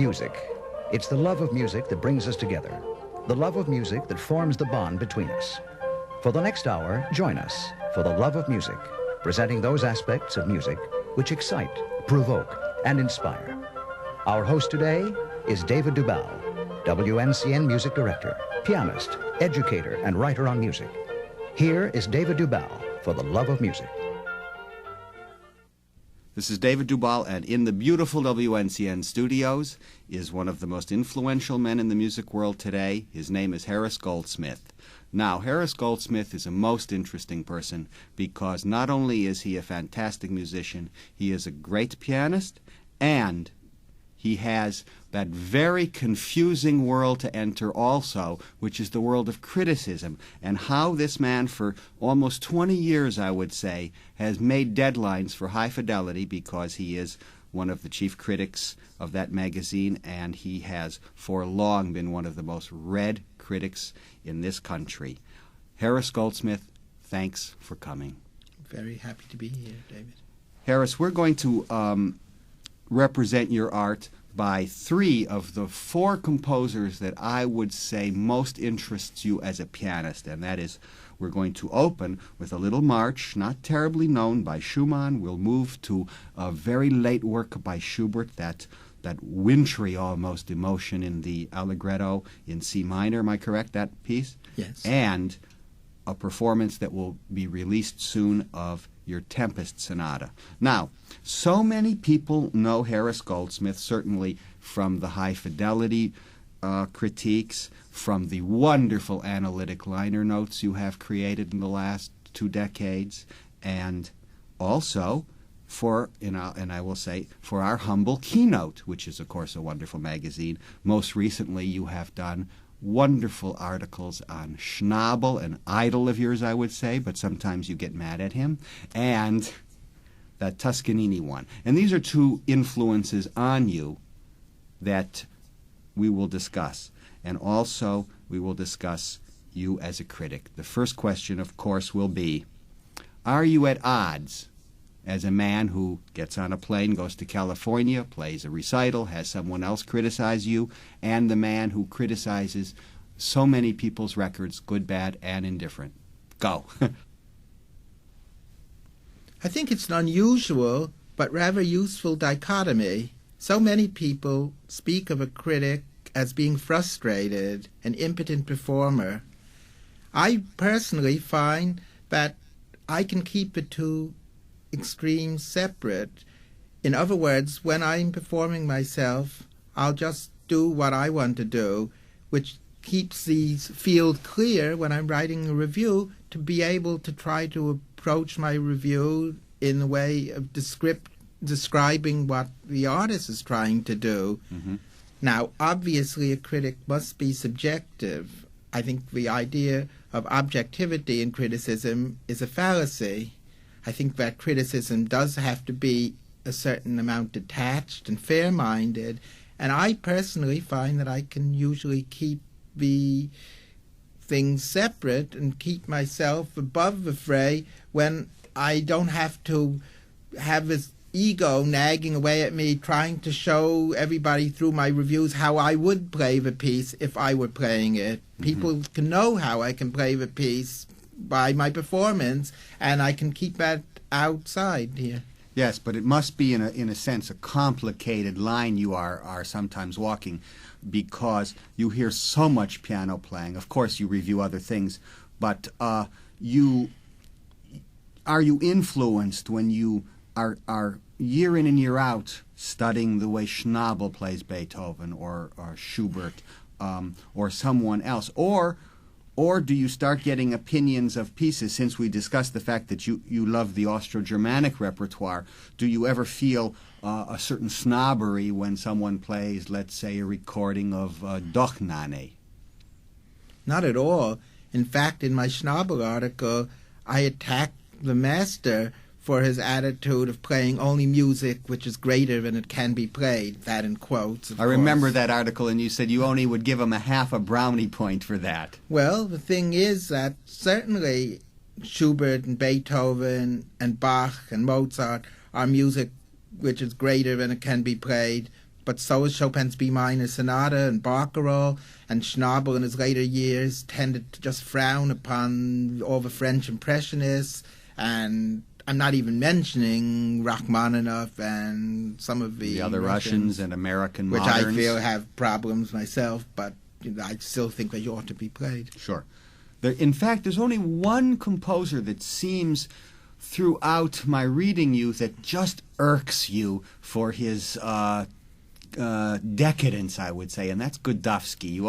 Music. It's the love of music that brings us together. The love of music that forms the bond between us. For the next hour, join us for the love of music, presenting those aspects of music which excite, provoke, and inspire. Our host today is David Dubal, WNCN music director, pianist, educator, and writer on music. Here is David Dubal for the love of music. This is David Dubal, and in the beautiful WNCN studios is one of the most influential men in the music world today. His name is Harris Goldsmith. Now, Harris Goldsmith is a most interesting person because not only is he a fantastic musician, he is a great pianist, and he has that very confusing world to enter also, which is the world of criticism, and how this man for almost 20 years, I would say, has made deadlines for High Fidelity because he is one of the chief critics of that magazine, and he has for long been one of the most read critics in this country. Harris Goldsmith, thanks for coming. Very happy to be here, David. Harris, we're going to represent your art by three of the four composers that I would say most interests you as a pianist, and that is, we're going to open with a little march, not terribly known, by Schumann. We'll move to a very late work by Schubert, that wintry almost emotion in the Allegretto in C minor. Am I correct, that piece? Yes. And a performance that will be released soon of your Tempest Sonata. Now, so many people know Harris Goldsmith, certainly from the High Fidelity critiques, from the wonderful analytic liner notes you have created in the last 2 decades, and also for, and I will say, for our humble Keynote, which is, of course, a wonderful magazine. Most recently, you have done wonderful articles on Schnabel, an idol of yours, I would say, but sometimes you get mad at him, and that Toscanini one. And these are two influences on you that we will discuss. And also, we will discuss you as a critic. The first question, of course, will be, are you at odds as a man who gets on a plane, goes to California, plays a recital, has someone else criticize you, and the man who criticizes so many people's records, good, bad, and indifferent? Go. I think it's an unusual but rather useful dichotomy. So many people speak of a critic as being frustrated, an impotent performer. I personally find that I can keep the two extremes separate. In other words, when I'm performing myself, I'll just do what I want to do, which keeps the field clear when I'm writing a review to be able to try to approach my review in a way of describing what the artist is trying to do. Mm-hmm. Now, obviously, a critic must be subjective. I think the idea of objectivity in criticism is a fallacy. I think that criticism does have to be a certain amount detached and fair-minded, and I personally find that I can usually keep the things separate and keep myself above the fray when I don't have to have this ego nagging away at me trying to show everybody through my reviews how I would play the piece if I were playing it. Mm-hmm. People can know how I can play the piece by my performance, and I can keep that outside here. Yes, but it must be, in a sense, a complicated line you are sometimes walking, because you hear so much piano playing. Of course, you review other things, but are you influenced when you are year in and year out studying the way Schnabel plays Beethoven or Schubert or someone else, or do you start getting opinions of pieces? Since we discussed the fact that you love the Austro-Germanic repertoire, do you ever feel a certain snobbery when someone plays, let's say, a recording of Dochnane? Not at all. In fact, in my Schnabel article, I attacked the master for his attitude of playing only music which is greater than it can be played, that in quotes, I remember that article, and you said you only would give him a half a brownie point for that. Well, the thing is that certainly Schubert and Beethoven and Bach and Mozart are music which is greater than it can be played, but so is Chopin's B minor sonata and barcarolle, and Schnabel in his later years tended to just frown upon all the French Impressionists, and I'm not even mentioning Rachmaninoff and some of the other Russians and American which moderns. I feel have problems myself, but I still think they ought to be played. Sure. In fact, there's only one composer that seems throughout my reading you that just irks you for his decadence, I would say, and that's Godofsky. You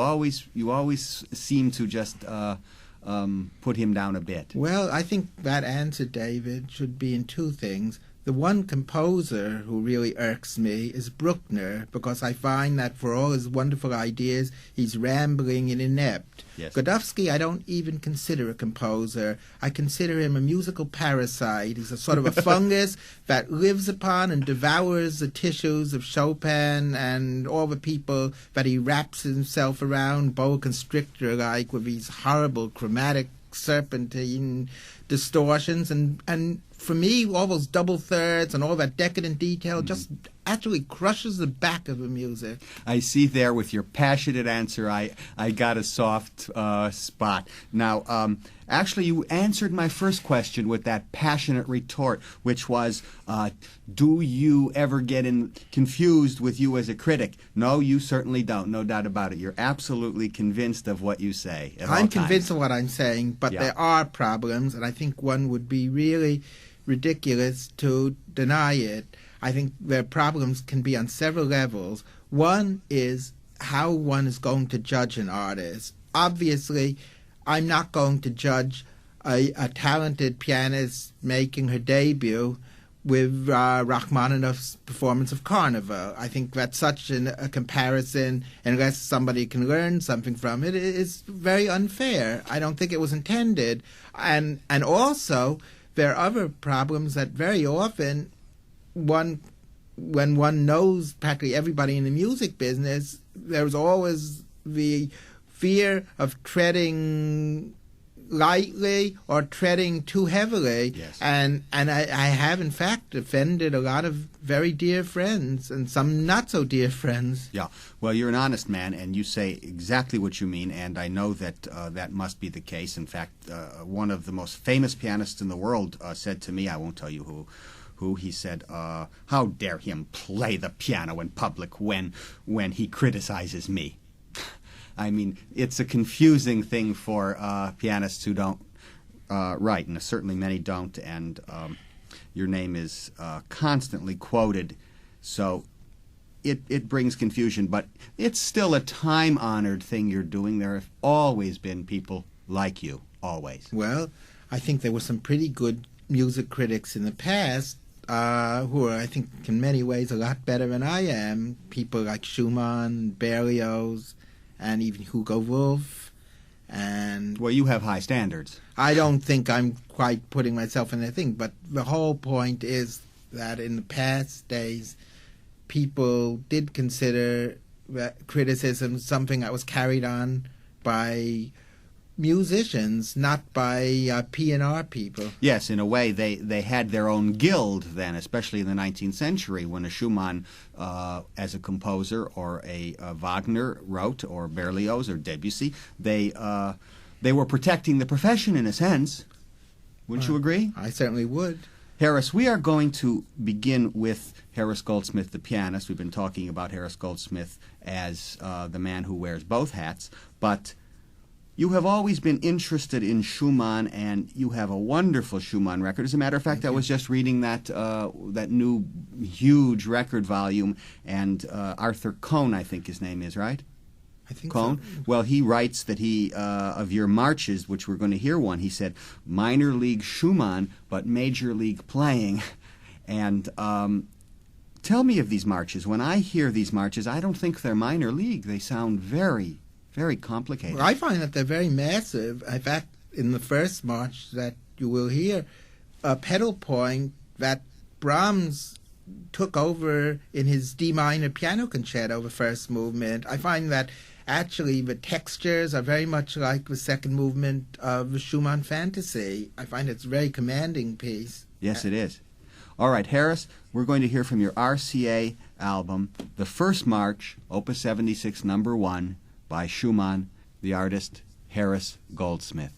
always seem to just put him down a bit. Well, I think that answer, David, should be in two things. The one composer who really irks me is Bruckner, because I find that for all his wonderful ideas, he's rambling and inept. Yes. Godofsky I don't even consider a composer. I consider him a musical parasite. He's a sort of a fungus that lives upon and devours the tissues of Chopin and all the people that he wraps himself around, boa constrictor-like, with these horrible chromatic serpentine distortions, and for me all those double thirds and all that decadent detail just actually crushes the back of the music. I see there with your passionate answer I got a soft spot. Now, actually you answered my first question with that passionate retort, which was, do you ever get confused with you as a critic? No, you certainly don't, no doubt about it. You're absolutely convinced of what you say at all I'm times. convinced of what I'm saying, but there are problems, and I think one would be really ridiculous to deny it. I think their problems can be on several levels. One is how one is going to judge an artist. Obviously, I'm not going to judge a talented pianist making her debut with Rachmaninoff's performance of Carnival. I think that's such a comparison, unless somebody can learn something from it, is very unfair. I don't think it was intended. And also, there are other problems that very often when one knows practically everybody in the music business, there's always the fear of treading lightly or treading too heavily. Yes. And I have in fact offended a lot of very dear friends and some not so dear friends. Yeah, well, you're an honest man, and you say exactly what you mean, and I know that that must be the case. In fact, one of the most famous pianists in the world said to me, I won't tell you who, he said, how dare him play the piano in public when he criticizes me? I mean, it's a confusing thing for pianists who don't write, and certainly many don't, and your name is constantly quoted, so it brings confusion, but it's still a time-honored thing you're doing. There have always been people like you, always. Well, I think there were some pretty good music critics in the past who are, I think, in many ways a lot better than I am. People like Schumann, Berlioz, and even Hugo Wolf. And well, you have high standards. I don't think I'm quite putting myself in that thing, but the whole point is that in the past days, people did consider criticism something that was carried on by musicians, not by P&R people. Yes, in a way, they had their own guild then, especially in the 19th century, when a Schumann, as a composer, or a Wagner wrote, or Berlioz, or Debussy, they were protecting the profession in a sense. Wouldn't you agree? I certainly would. Harris, we are going to begin with Harris Goldsmith, the pianist. We've been talking about Harris Goldsmith as the man who wears both hats, but you have always been interested in Schumann, and you have a wonderful Schumann record. As a matter of fact, I was just reading that new huge record volume, and Arthur Cohn, I think his name is, right? I think Cohn? so. Well, he writes that he, of your marches, which we're going to hear one, he said, minor league Schumann, but major league playing. And tell me of these marches. When I hear these marches, I don't think they're minor league. They sound very, very complicated. Well, I find that they're very massive. In fact, in the first march that you will hear, a pedal point that Brahms took over in his D minor piano concerto, the first movement. I find that actually the textures are very much like the second movement of the Schumann Fantasy. I find it's a very commanding piece. Yes, it is. All right, Harris, we're going to hear from your RCA album, The First March, Opus 76, number 1, by Schumann, the artist Harris Goldsmith.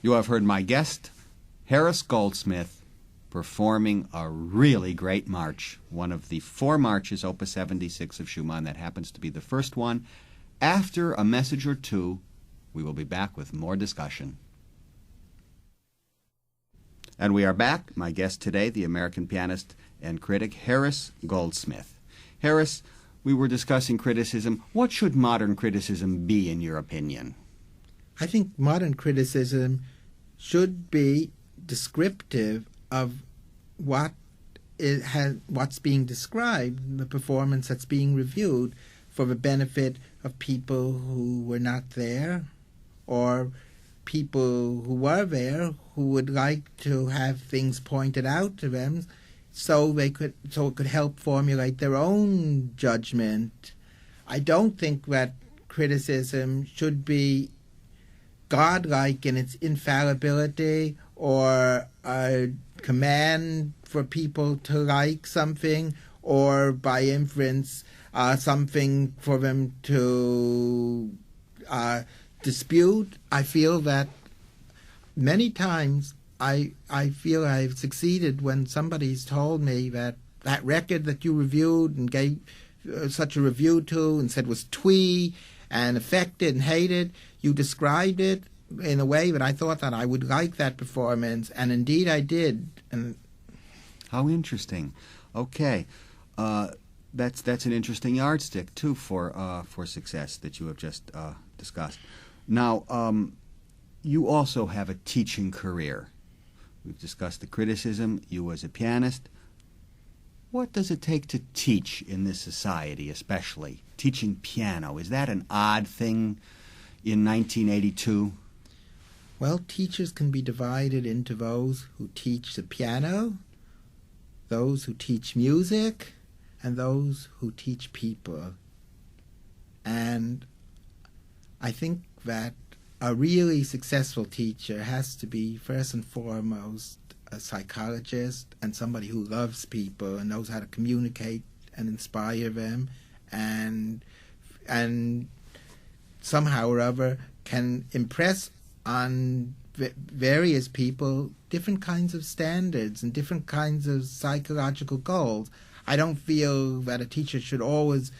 You have heard my guest, Harris Goldsmith, performing a really great march, one of the 4 marches, Opus 76 of Schumann. That happens to be the first one. After a message or two, we will be back with more discussion. And we are back. My guest today, the American pianist and critic, Harris Goldsmith. Harris, we were discussing criticism. What should modern criticism be, in your opinion? I think modern criticism should be descriptive of what's being described, the performance that's being reviewed, for the benefit of people who were not there, or people who were there who would like to have things pointed out to them, so it could help formulate their own judgment. I don't think that criticism should be godlike in its infallibility or a command for people to like something, or by inference something for them to dispute. I feel that many times I feel I've succeeded when somebody's told me that that record that you reviewed and gave such a review to and said was twee and affected and hated, you described it in a way that I thought that I would like that performance, and indeed I did. And how interesting. Okay. That's an interesting yardstick, too, for success that you have just discussed. Now, you also have a teaching career. We've discussed the criticism, you as a pianist. What does it take to teach in this society, especially? Teaching piano, is that an odd thing in 1982? Well, teachers can be divided into those who teach the piano, those who teach music, and those who teach people. And I think that a really successful teacher has to be, first and foremost, a psychologist and somebody who loves people and knows how to communicate and inspire them, and somehow or other can impress on various people different kinds of standards and different kinds of psychological goals. I don't feel that a teacher should always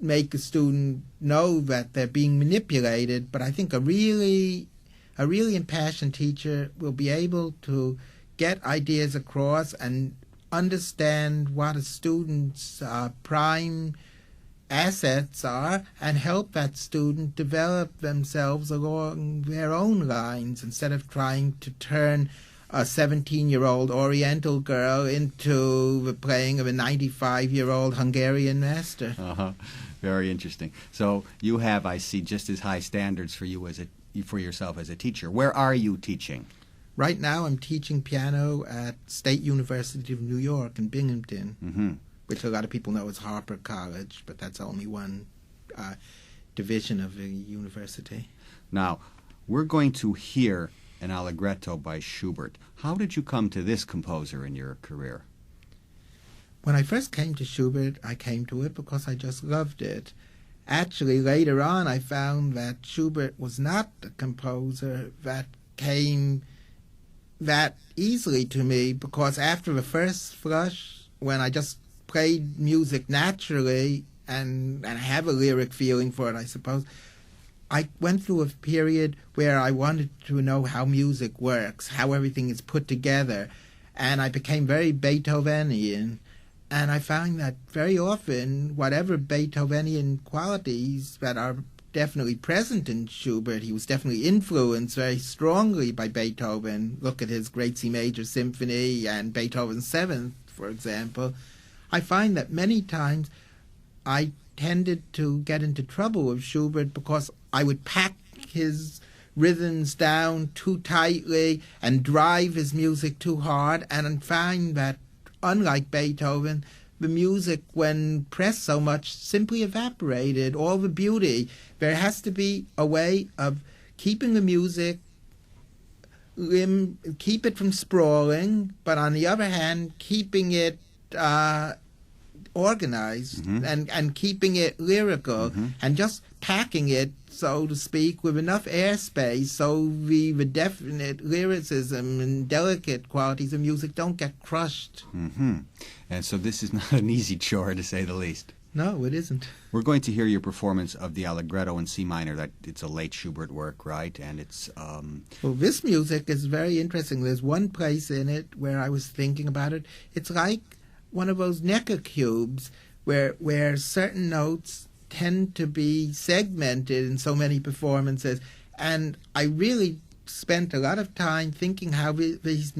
make a student know that they're being manipulated, but I think a really impassioned teacher will be able to get ideas across and understand what a student's prime assets are and help that student develop themselves along their own lines instead of trying to turn a 17-year-old Oriental girl into the playing of a 95-year-old Hungarian master. Very interesting. So you have, I see, just as high standards for you for yourself as a teacher. Where are you teaching? Right now I'm teaching piano at State University of New York in Binghamton, which a lot of people know as Harper College, but that's only one division of the university. Now, we're going to hear an allegretto by Schubert. How did you come to this composer in your career? When I first came to Schubert, I came to it because I just loved it. Actually, later on, I found that Schubert was not a composer that came that easily to me, because after the first flush, when I just played music naturally and I have a lyric feeling for it, I suppose, I went through a period where I wanted to know how music works, how everything is put together, and I became very Beethovenian. And I found that very often, whatever Beethovenian qualities that are definitely present in Schubert, he was definitely influenced very strongly by Beethoven. Look at his Great C Major Symphony and Beethoven's Seventh, for example. I find that many times I tended to get into trouble with Schubert because I would pack his rhythms down too tightly and drive his music too hard, and find that, unlike Beethoven, the music, when pressed so much, simply evaporated, all the beauty. There has to be a way of keeping the music, keep it from sprawling, but on the other hand, keeping it organized and keeping it lyrical and just packing it, so to speak, with enough airspace so the definite lyricism and delicate qualities of music don't get crushed. And so this is not an easy chore, to say the least. No, it isn't. We're going to hear your performance of the Allegretto in C minor. It's a late Schubert work, right? And it's... Well, this music is very interesting. There's one place in it where I was thinking about it. It's like one of those Necker cubes where certain notes tend to be segmented in so many performances. And I really spent a lot of time thinking how these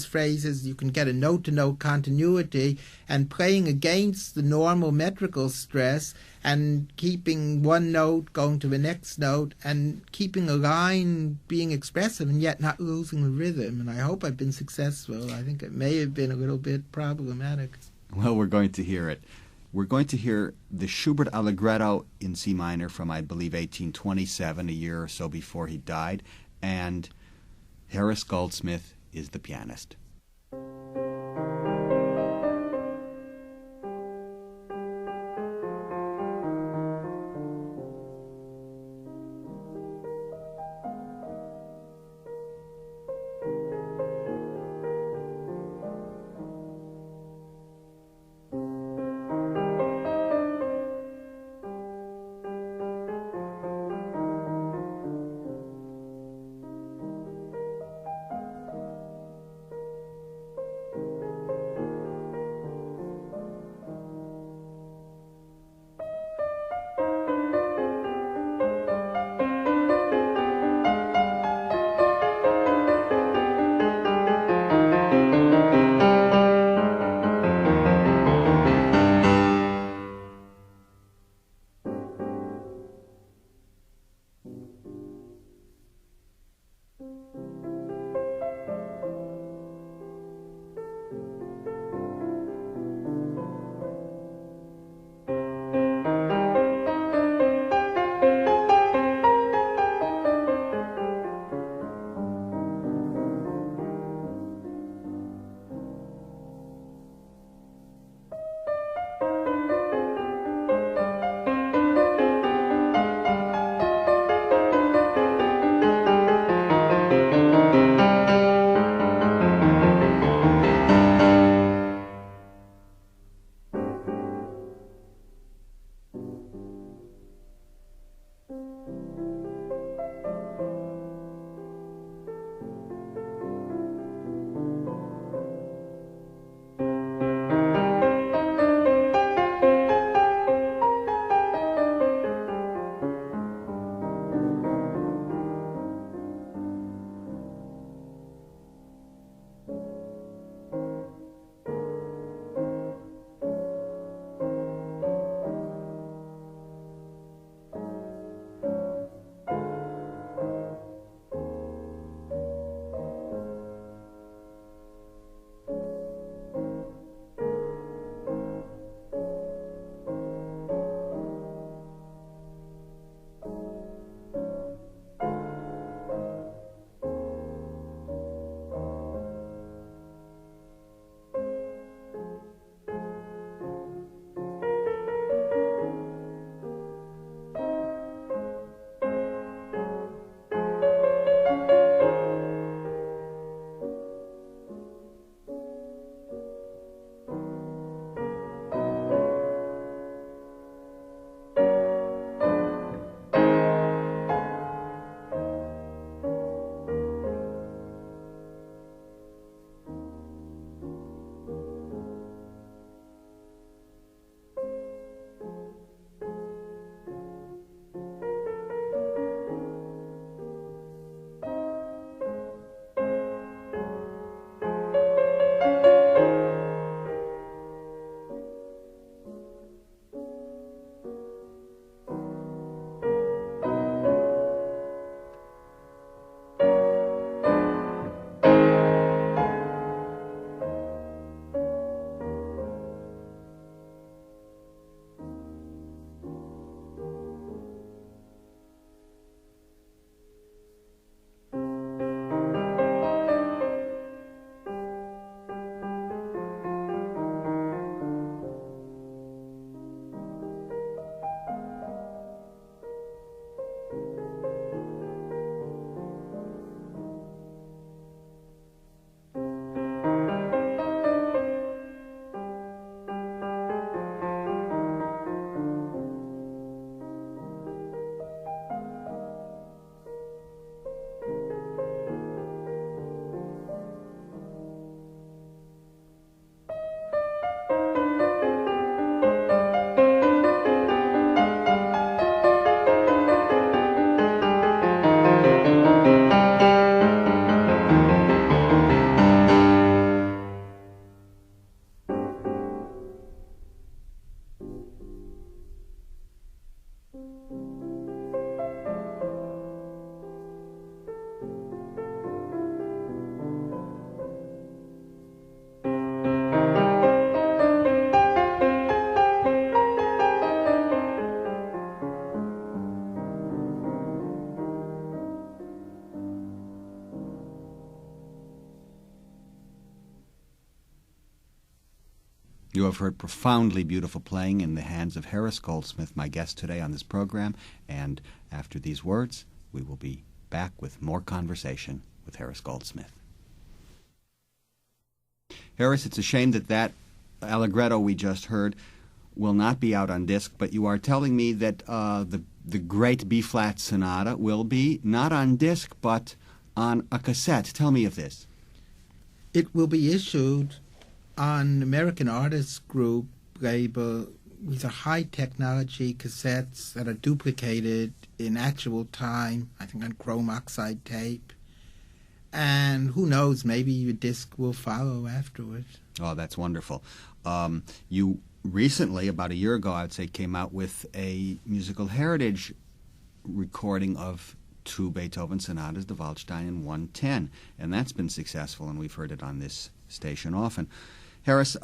phrases, you can get a note-to-note continuity, and playing against the normal metrical stress and keeping one note going to the next note and keeping a line being expressive and yet not losing the rhythm. And I hope I've been successful. I think it may have been a little bit problematic. Well, we're going to hear it. We're going to hear the Schubert Allegretto in C minor from, I believe, 1827, a year or so before he died, and Harris Goldsmith is the pianist. You have heard profoundly beautiful playing in the hands of Harris Goldsmith, my guest today on this program, and after these words, we will be back with more conversation with Harris Goldsmith. Harris, it's a shame that Allegretto we just heard will not be out on disc, but you are telling me that the great B-flat sonata will be not on disc, but on a cassette. Tell me of this. It will be issued on American Artists Group label. These are high-technology cassettes that are duplicated in actual time, I think on chrome oxide tape. And who knows, maybe a disc will follow afterwards. Oh, that's wonderful. You recently, about a year ago, I would say, came out with a musical heritage recording of 2 Beethoven sonatas, the Waldstein and 110, and that's been successful, and we've heard it on this station often. Harris,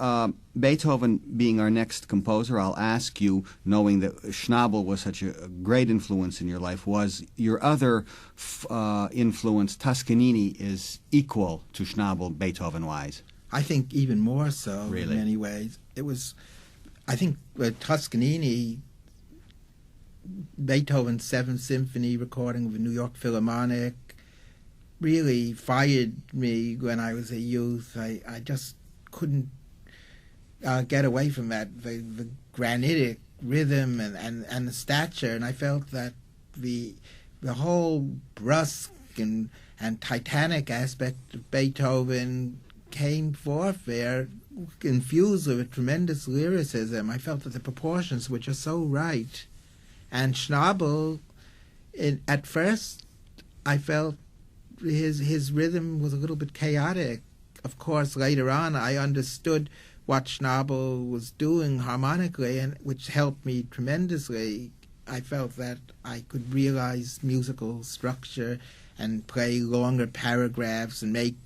Beethoven being our next composer, I'll ask you, knowing that Schnabel was such a great influence in your life, was your other influence, Toscanini, is equal to Schnabel Beethoven-wise? I think even more so, really? In many ways. It was, I think, Toscanini, Beethoven's 7th Symphony recording of the New York Philharmonic really fired me when I was a youth. I just couldn't get away from that, the granitic rhythm and the stature, and I felt that the whole brusque and titanic aspect of Beethoven came forth there, infused with tremendous lyricism. I felt that the proportions were just so right. And Schnabel, at first, I felt his rhythm was a little bit chaotic. Of course, later on, I understood what Schnabel was doing harmonically, and which helped me tremendously. I felt that I could realize musical structure and play longer paragraphs and make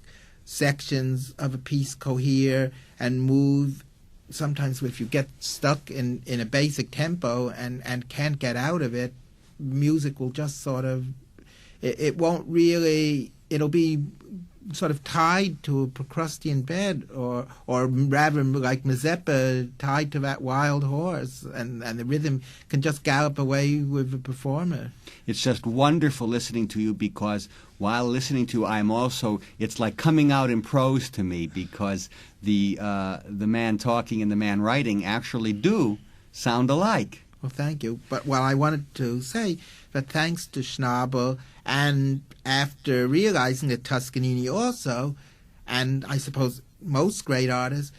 sections of a piece cohere and move. Sometimes if you get stuck in a basic tempo and can't get out of it, music will just sort of, it won't really, it'll be sort of tied to a Procrustean bed, or rather like Mazeppa tied to that wild horse, and the rhythm can just gallop away with the performer. It's just wonderful listening to you, because while listening to you, I'm also, it's like coming out in prose to me, because the man talking and the man writing actually do sound alike. Well, thank you. But I wanted to say that thanks to Schnabel, and after realizing that Toscanini also, and I suppose most great artists,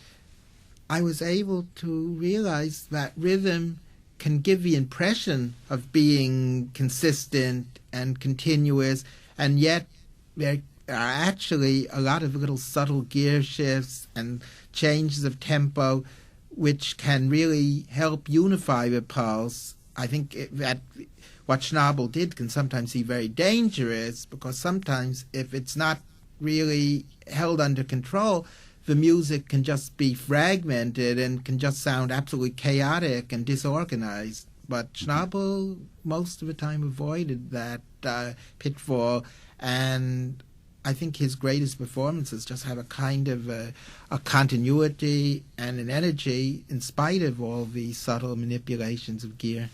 I was able to realize that rhythm can give the impression of being consistent and continuous, and yet there are actually a lot of little subtle gear shifts and changes of tempo which can really help unify the pulse. I think that what Schnabel did can sometimes be very dangerous, because sometimes if it's not really held under control, the music can just be fragmented and can just sound absolutely chaotic and disorganized. But Schnabel most of the time avoided that pitfall, and I think his greatest performances just have a kind of a continuity and an energy in spite of all the subtle manipulations of gear.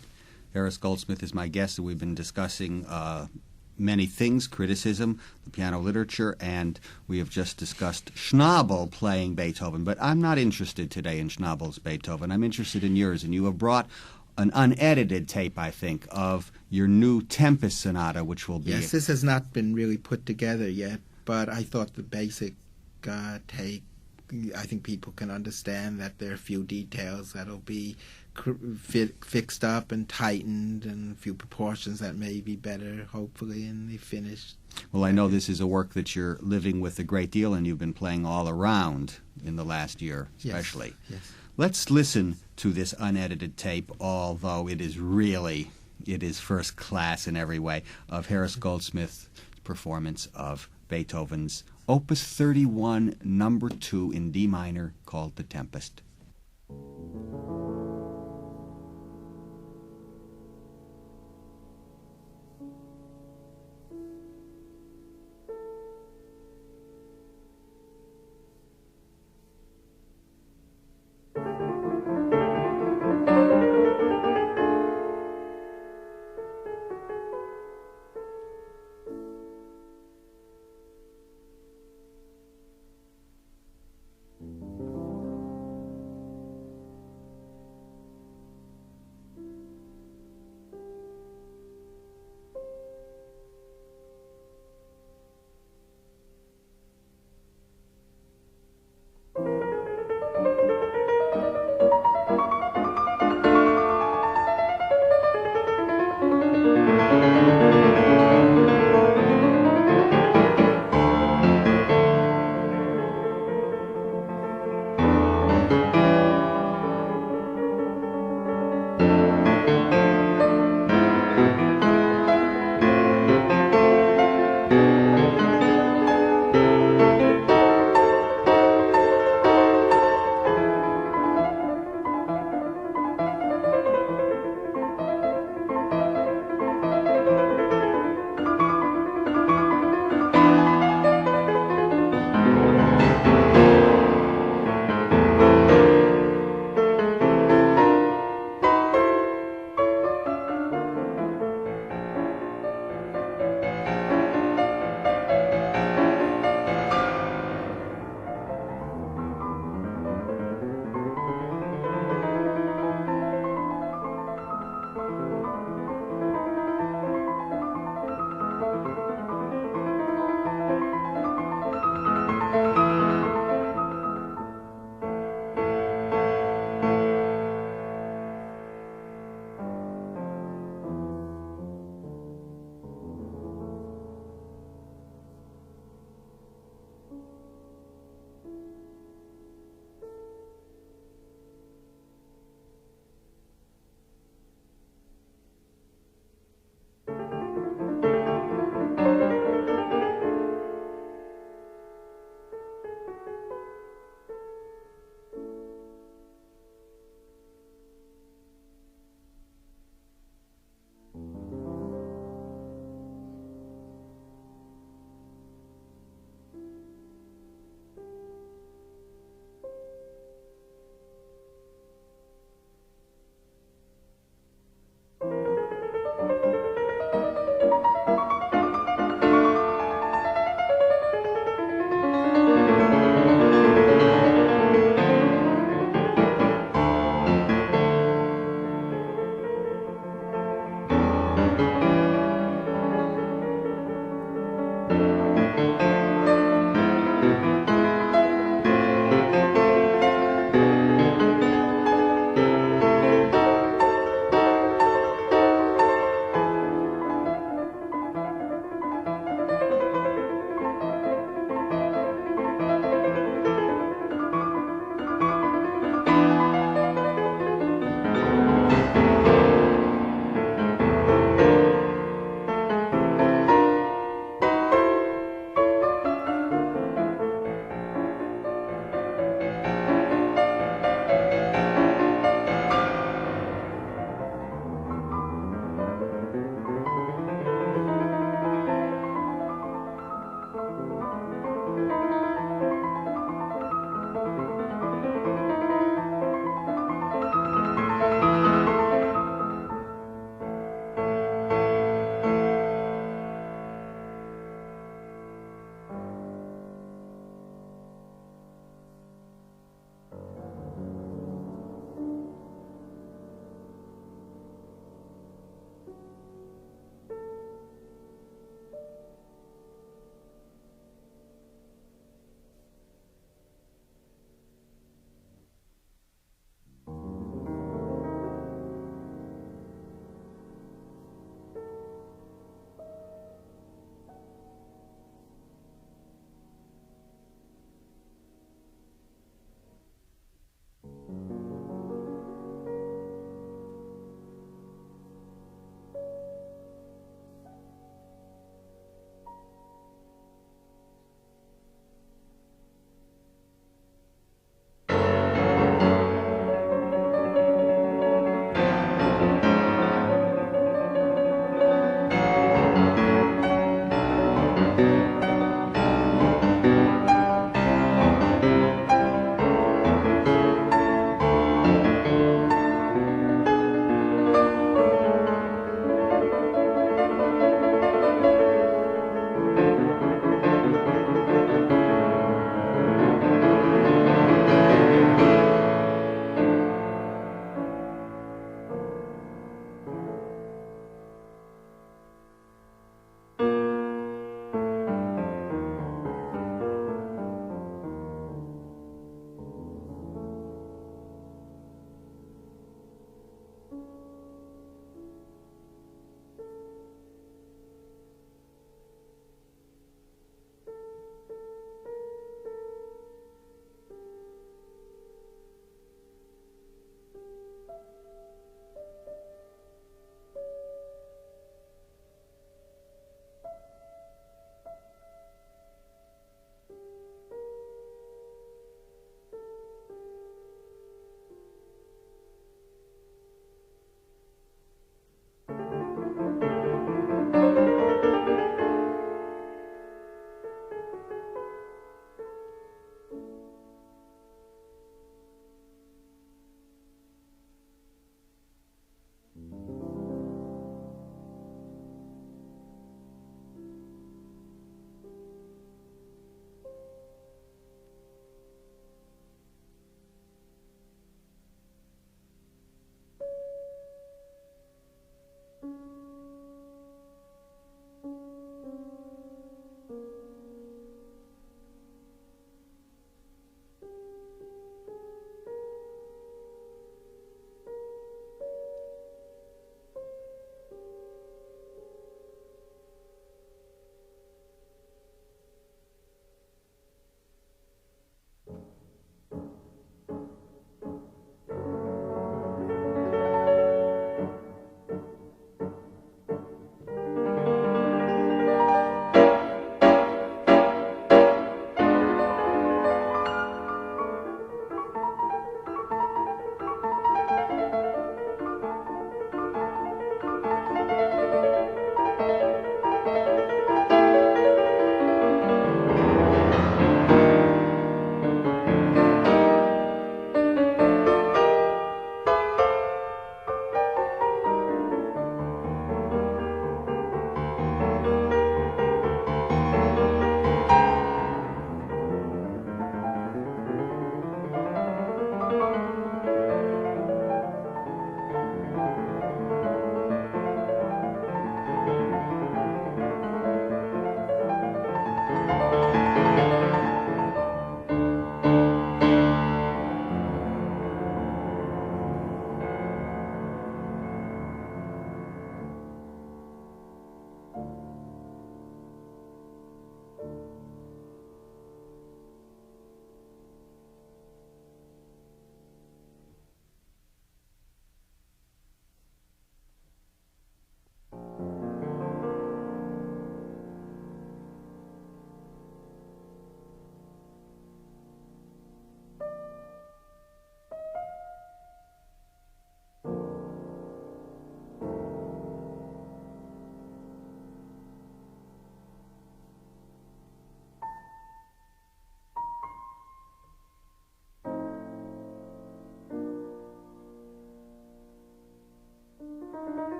Harris Goldsmith is my guest, and we've been discussing many things, criticism, the piano literature, and we have just discussed Schnabel playing Beethoven. But I'm not interested today in Schnabel's Beethoven. I'm interested in yours, and you have brought an unedited tape, I think, of your new Tempest Sonata, which will be... Yes, this has not been really put together yet, but I thought the basic tape, I think people can understand that there are a few details that'll be fixed up and tightened, and a few proportions that may be better, hopefully, in the finished. Well, I know this is a work that you're living with a great deal, and you've been playing all around in the last year, especially. Yes. Let's listen to this unedited tape, although it is first class in every way, of Harris Goldsmith's performance of Beethoven's Opus 31, number 2 in D minor, called The Tempest.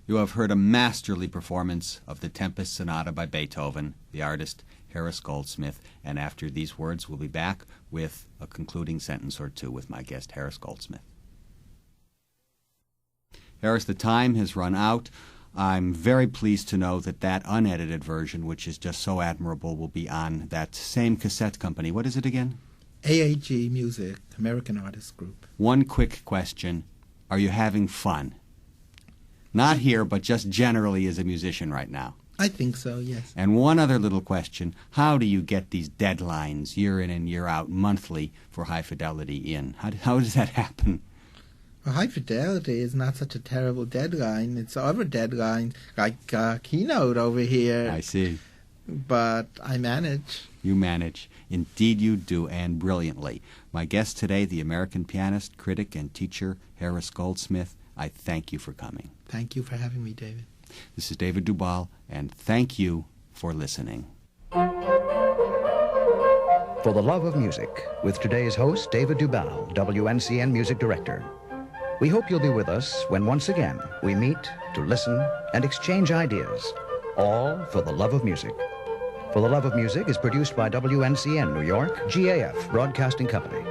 You have heard a masterly performance of the Tempest Sonata by Beethoven, the artist Harris Goldsmith, and after these words we'll be back with a concluding sentence or two with my guest Harris Goldsmith. Harris, the time has run out. I'm very pleased to know that that unedited version, which is just so admirable, will be on that same cassette company. What is it again? AAG Music, American Artist Group. One quick question. Are you having fun? Not here, but just generally as a musician right now. I think so, yes. And one other little question. How do you get these deadlines year in and year out, monthly, for High Fidelity in? How does that happen? Well, High Fidelity is not such a terrible deadline. It's other deadline, like Keynote over here. I see. But I manage. You manage. Indeed you do, and brilliantly. My guest today, the American pianist, critic, and teacher, Harris Goldsmith. I thank you for coming. Thank you for having me, David. This is David Dubal, and thank you for listening. For the Love of Music, with today's host, David Dubal, WNCN Music Director. We hope you'll be with us when once again we meet to listen and exchange ideas, all for the love of music. For the Love of Music is produced by WNCN New York, GAF Broadcasting Company.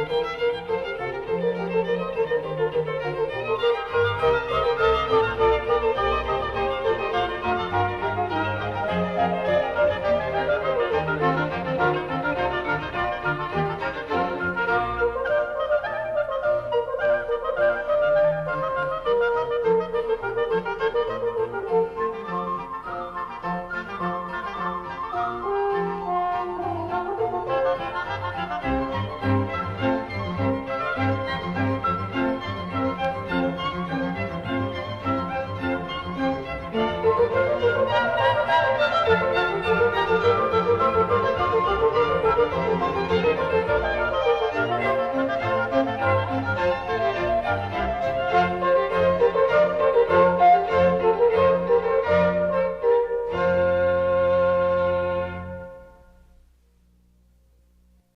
Thank you.